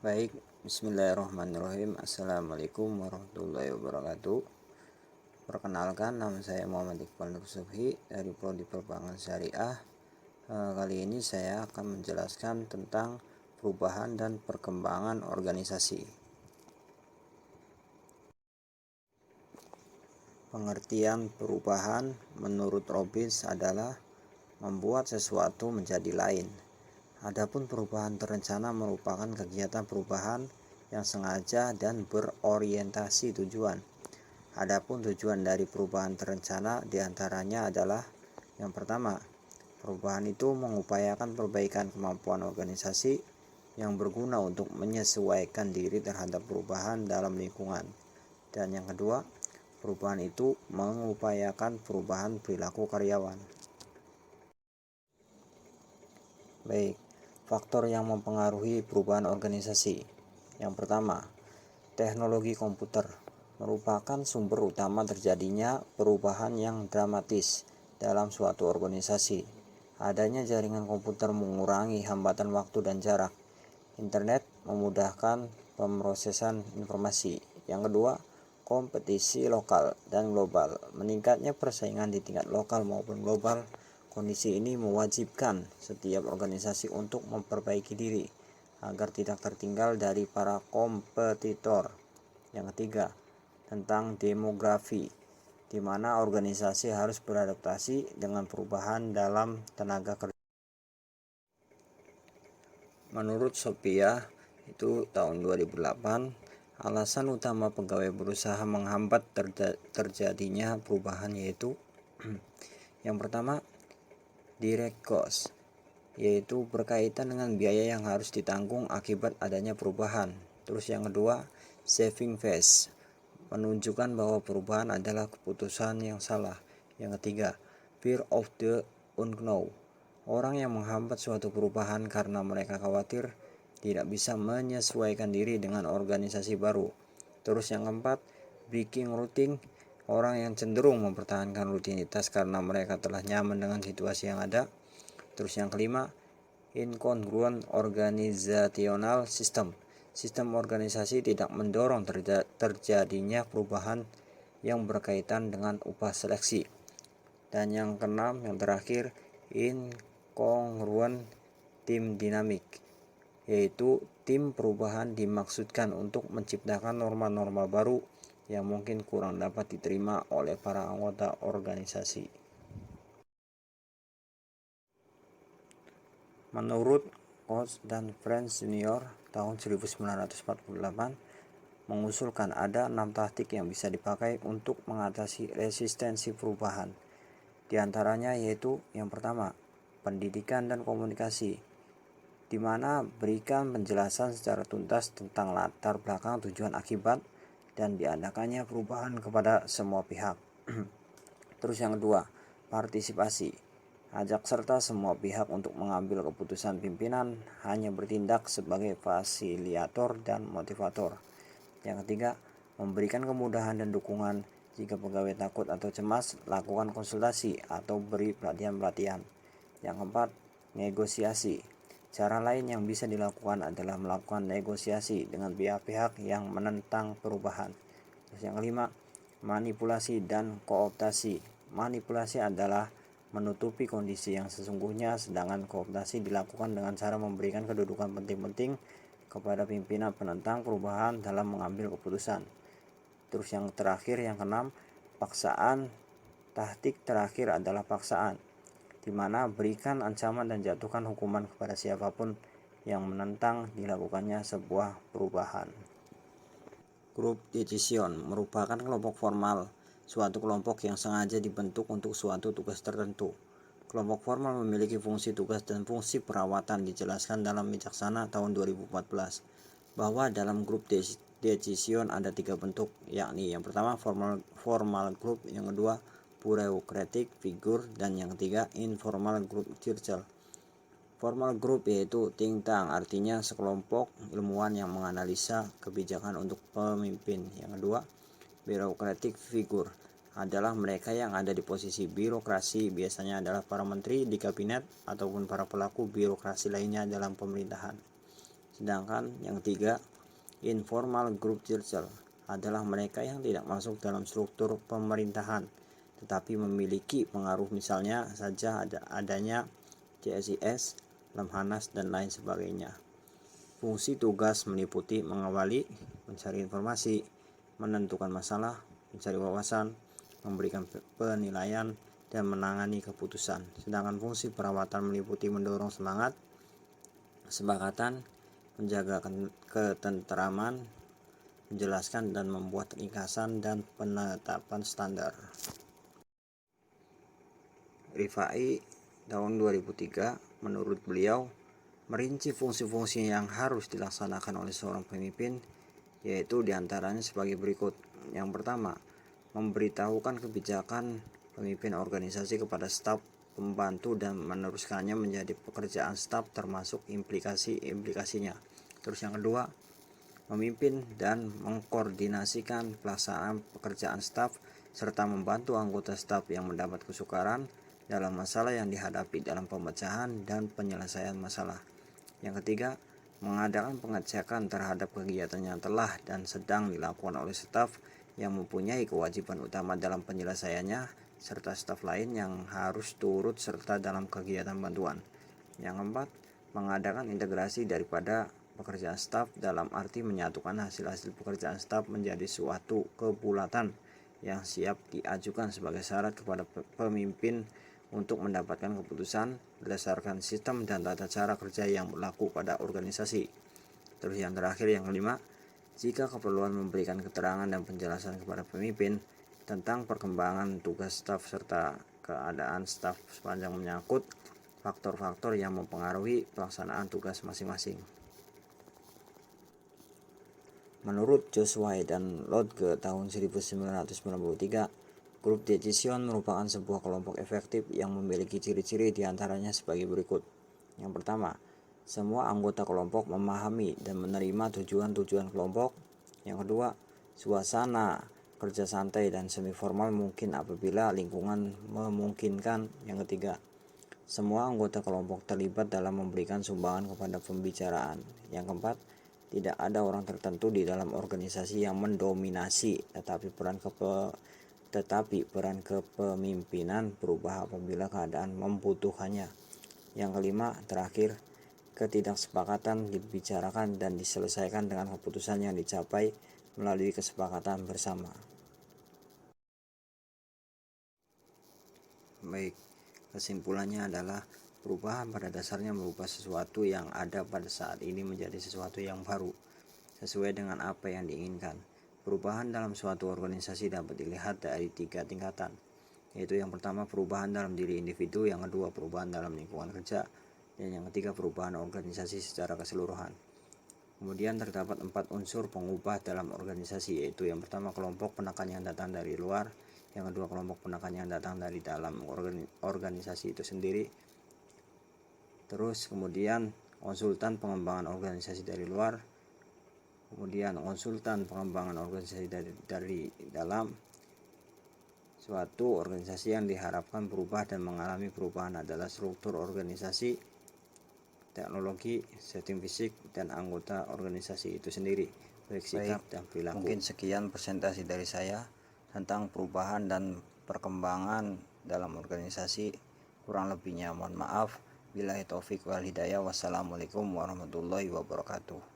Baik, bismillahirrahmanirrahim. Assalamualaikum warahmatullahi wabarakatuh. Perkenalkan, nama saya Muhammad Iqbal Nur Subhi dari Prodi Perbankan Syariah. Kali ini saya akan menjelaskan tentang perubahan dan perkembangan organisasi. Pengertian perubahan menurut Robbins adalah membuat sesuatu menjadi lain. Adapun perubahan terencana merupakan kegiatan perubahan yang sengaja dan berorientasi tujuan. Adapun tujuan dari perubahan terencana diantaranya adalah yang pertama, perubahan itu mengupayakan perbaikan kemampuan organisasi yang berguna untuk menyesuaikan diri terhadap perubahan dalam lingkungan. Dan yang kedua, perubahan itu mengupayakan perubahan perilaku karyawan. Baik, faktor yang mempengaruhi perubahan organisasi. Yang pertama, teknologi komputer merupakan sumber utama terjadinya perubahan yang dramatis dalam suatu organisasi. Adanya jaringan komputer mengurangi hambatan waktu dan jarak. Internet memudahkan pemrosesan informasi. Yang kedua, kompetisi lokal dan global. Meningkatnya persaingan di tingkat lokal maupun global. Kondisi ini mewajibkan setiap organisasi untuk memperbaiki diri agar tidak tertinggal dari para kompetitor. Yang ketiga, tentang demografi, di mana organisasi harus beradaptasi dengan perubahan dalam tenaga kerja. Menurut Sophia, itu tahun 2008, alasan utama pegawai berusaha menghambat terjadinya perubahan yaitu yang pertama, direct cost, yaitu berkaitan dengan biaya yang harus ditanggung akibat adanya perubahan. Terus yang kedua, saving phase, menunjukkan bahwa perubahan adalah keputusan yang salah. Yang ketiga, fear of the unknown, orang yang menghambat suatu perubahan karena mereka khawatir tidak bisa menyesuaikan diri dengan organisasi baru. Terus yang keempat, breaking routine, orang yang cenderung mempertahankan rutinitas karena mereka telah nyaman dengan situasi yang ada. Terus yang kelima, incongruent organizational system, sistem organisasi tidak mendorong terjadinya perubahan yang berkaitan dengan upah seleksi. Dan yang keenam, yang terakhir, incongruent team dynamic, yaitu tim perubahan dimaksudkan untuk menciptakan norma-norma baru yang mungkin kurang dapat diterima oleh para anggota organisasi. Menurut Coase dan Friends Junior tahun 1948 mengusulkan ada 6 taktik yang bisa dipakai untuk mengatasi resistensi perubahan. Di antaranya yaitu yang pertama, pendidikan dan komunikasi, di mana berikan penjelasan secara tuntas tentang latar belakang tujuan akibat dan diadakannya perubahan kepada semua pihak. Terus yang kedua, partisipasi, ajak serta semua pihak untuk mengambil keputusan. Pimpinan hanya bertindak sebagai fasilitator dan motivator. Yang ketiga, memberikan kemudahan dan dukungan. Jika pegawai takut atau cemas, lakukan konsultasi atau beri pelatihan-pelatihan. Yang keempat, negosiasi. Cara lain yang bisa dilakukan adalah melakukan negosiasi dengan pihak-pihak yang menentang perubahan. Terus yang kelima, manipulasi dan kooptasi. Manipulasi adalah menutupi kondisi yang sesungguhnya, sedangkan kooptasi dilakukan dengan cara memberikan kedudukan penting-penting kepada pimpinan penentang perubahan dalam mengambil keputusan. Terus yang terakhir, yang keenam, paksaan. Taktik terakhir adalah paksaan, di mana berikan ancaman dan jatuhkan hukuman kepada siapapun yang menentang dilakukannya sebuah perubahan. Group decision merupakan kelompok formal, suatu kelompok yang sengaja dibentuk untuk suatu tugas tertentu. Kelompok formal memiliki fungsi tugas dan fungsi perawatan. Dijelaskan dalam Bijaksana tahun 2014 bahwa dalam grup decision ada 3 bentuk, yakni yang pertama formal group, yang kedua bureaucratic figure, dan yang ketiga informal group circle. Formal group yaitu think tank, artinya sekelompok ilmuwan yang menganalisa kebijakan untuk pemimpin. Yang kedua, bureaucratic figure adalah mereka yang ada di posisi birokrasi, biasanya adalah para menteri di kabinet ataupun para pelaku birokrasi lainnya dalam pemerintahan. Sedangkan yang ketiga, informal group circle adalah mereka yang tidak masuk dalam struktur pemerintahan tetapi memiliki pengaruh, misalnya saja adanya CSIS, Lemhanas, dan lain sebagainya. Fungsi tugas meliputi mengawali, mencari informasi, menentukan masalah, mencari wawasan, memberikan penilaian, dan menangani keputusan. Sedangkan fungsi perawatan meliputi mendorong semangat, kesepakatan, menjaga ketenteraman, menjelaskan dan membuat ringkasan dan penetapan standar. Rifai tahun 2003, menurut beliau, merinci fungsi-fungsi yang harus dilaksanakan oleh seorang pemimpin, yaitu diantaranya sebagai berikut. Yang pertama, memberitahukan kebijakan pemimpin organisasi kepada staf pembantu dan meneruskannya menjadi pekerjaan staf termasuk implikasi-implikasinya. Terus yang kedua, memimpin dan mengkoordinasikan pelaksanaan pekerjaan staf serta membantu anggota staf yang mendapat kesukaran dalam masalah yang dihadapi dalam pemecahan dan penyelesaian masalah. Yang ketiga, mengadakan pengecekan terhadap kegiatan yang telah dan sedang dilakukan oleh staf yang mempunyai kewajiban utama dalam penyelesaiannya, serta staf lain yang harus turut serta dalam kegiatan bantuan. Yang keempat, mengadakan integrasi daripada pekerjaan staf dalam arti menyatukan hasil-hasil pekerjaan staf menjadi suatu kebulatan yang siap diajukan sebagai syarat kepada pemimpin untuk mendapatkan keputusan berdasarkan sistem dan tata cara kerja yang berlaku pada organisasi. Terus yang terakhir, yang kelima, jika keperluan memberikan keterangan dan penjelasan kepada pemimpin tentang perkembangan tugas staf serta keadaan staf sepanjang menyangkut faktor-faktor yang mempengaruhi pelaksanaan tugas masing-masing. Menurut Joshua dan Lodge tahun 1993, grup decision merupakan sebuah kelompok efektif yang memiliki ciri-ciri diantaranya sebagai berikut. Yang pertama, semua anggota kelompok memahami dan menerima tujuan-tujuan kelompok. Yang kedua, suasana kerja santai dan semi formal mungkin apabila lingkungan memungkinkan. Yang ketiga, semua anggota kelompok terlibat dalam memberikan sumbangan kepada pembicaraan. Yang keempat, tidak ada orang tertentu di dalam organisasi yang mendominasi, tetapi peran kepemimpinan berubah apabila keadaan membutuhkannya. Yang kelima, terakhir, ketidaksepakatan dibicarakan dan diselesaikan dengan keputusan yang dicapai melalui kesepakatan bersama. Baik, kesimpulannya adalah perubahan pada dasarnya merubah sesuatu yang ada pada saat ini menjadi sesuatu yang baru, sesuai dengan apa yang diinginkan. Perubahan dalam suatu organisasi dapat dilihat dari 3 tingkatan, yaitu yang pertama perubahan dalam diri individu, yang kedua perubahan dalam lingkungan kerja, dan yang ketiga perubahan organisasi secara keseluruhan. Kemudian terdapat 4 unsur pengubah dalam organisasi, yaitu yang pertama kelompok penekan yang datang dari luar, yang kedua kelompok penekan yang datang dari dalam organisasi itu sendiri, terus kemudian konsultan pengembangan organisasi dari luar, kemudian konsultan pengembangan organisasi dari dalam. Suatu organisasi yang diharapkan berubah dan mengalami perubahan adalah struktur organisasi, teknologi, setting fisik, dan anggota organisasi itu sendiri, baik sikap dan perilaku. Mungkin sekian presentasi dari saya tentang perubahan dan perkembangan dalam organisasi. Kurang lebihnya mohon maaf. Billahi taufik wal hidayah. Wassalamualaikum warahmatullahi wabarakatuh.